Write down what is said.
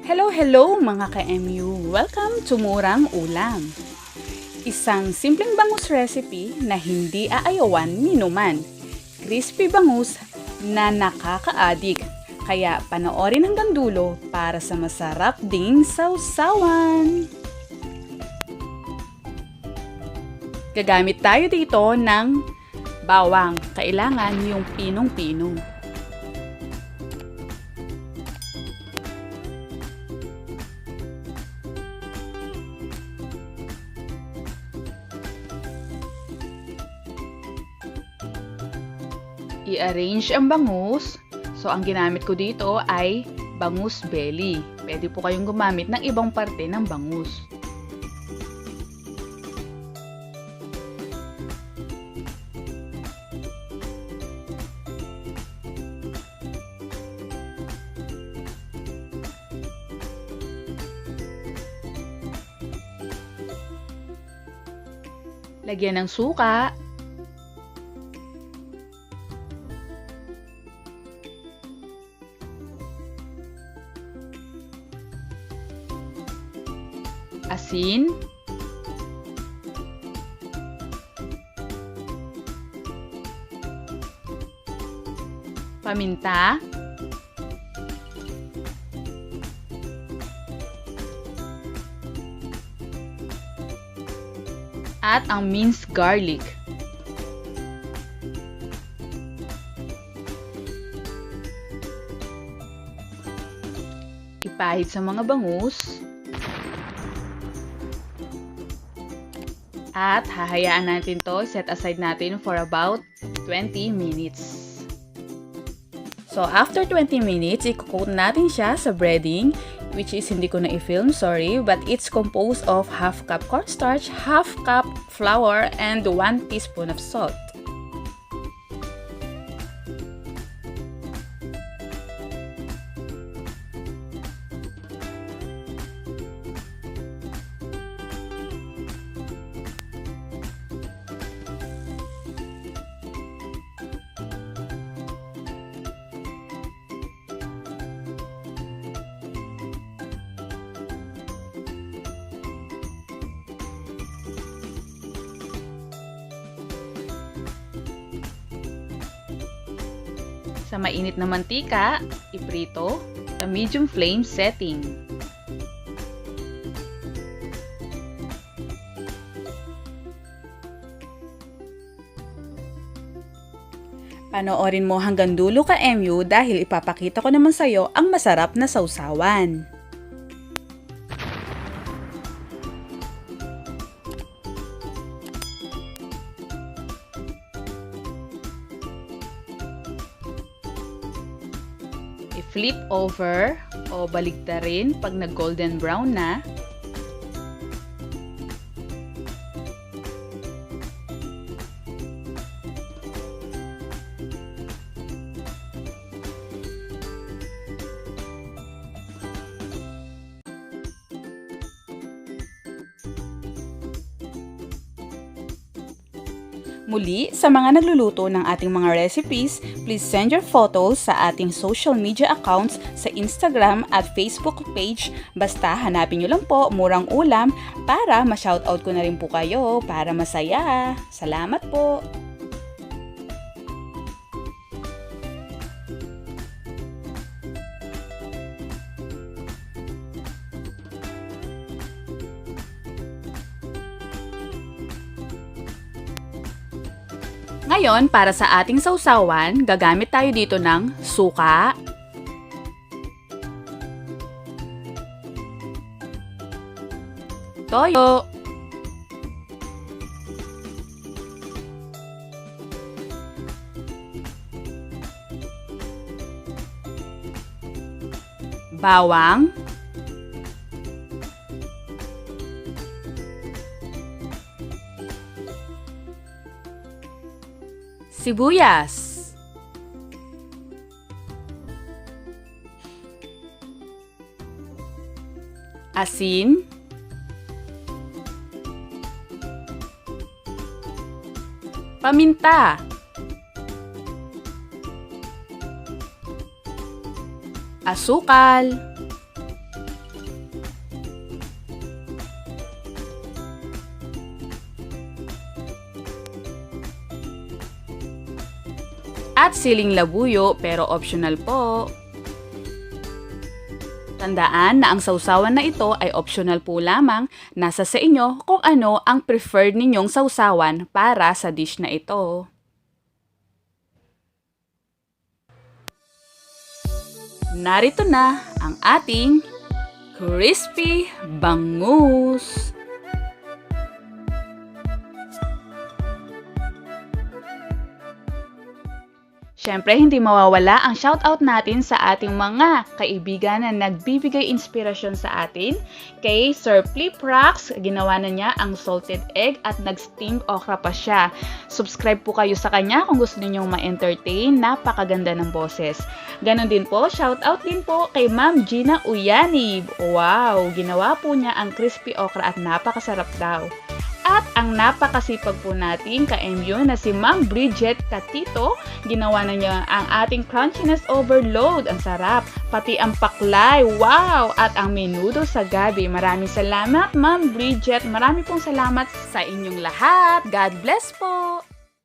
Hello mga ka-MU! Welcome to Murang Ulam. Isang simpleng bangus recipe na hindi aayawan ni numan. Crispy bangus na nakaka-addict. Kaya panoorin hanggang dulo para sa masarap ding sawsawan. Gagamit tayo dito ng bawang. Kailangan yung pinong-pinong. I-arrange ang bangus. So, ang ginamit ko dito ay bangus belly. Pwede po kayong gumamit ng ibang parte ng bangus. Lagyan ng suka. Asin, paminta, at ang minced garlic. Ipahid sa mga bangus. At hahayaan natin to, set aside natin for about 20 minutes. So, after 20 minutes, i-coat natin siya sa breading, which is hindi ko na i-film, sorry, but it's composed of half cup cornstarch, half cup flour, and 1 teaspoon of salt. Sa mainit na mantika, iprito sa medium flame setting. Panoorin mo hanggang dulo ka MU dahil ipapakita ko naman sa'yo ang masarap na sawsawan. I-flip over o baligtarin pag nag-golden brown na. Muli, sa mga nagluluto ng ating mga recipes, please send your photos sa ating social media accounts sa Instagram at Facebook page. Basta hanapin nyo lang po Murang Ulam para ma-shoutout ko na rin po kayo para masaya. Salamat po! Ngayon, para sa ating sawsawan, gagamit tayo dito ng suka, toyo, bawang, sibuyas, asin, paminta, asukal, at siling labuyo pero optional po. Tandaan na ang sawsawan na ito ay optional po lamang, nasa sa inyo kung ano ang preferred ninyong sawsawan para sa dish na ito. Narito na ang ating Crispy Bangus. Siyempre, hindi mawawala ang shoutout natin sa ating mga kaibigan na nagbibigay inspirasyon sa atin. Kay Sir Fliprax, ginawa na niya ang salted egg at nag-steamed okra pa siya. Subscribe po kayo sa kanya kung gusto ninyong ma-entertain. Napakaganda ng boses. Ganon din po, shoutout din po kay Ma'am Gina Uyani. Wow, ginawa po niya ang crispy okra at napakasarap daw. At ang napakasipag po natin ka-MU na si Ma'am Bridget Katito, ginawa na niya ang ating crunchiness overload. Ang sarap. Pati ang paklay. Wow! At ang menudo sa gabi. Maraming salamat, Ma'am Bridget. Marami pong salamat sa inyong lahat. God bless po!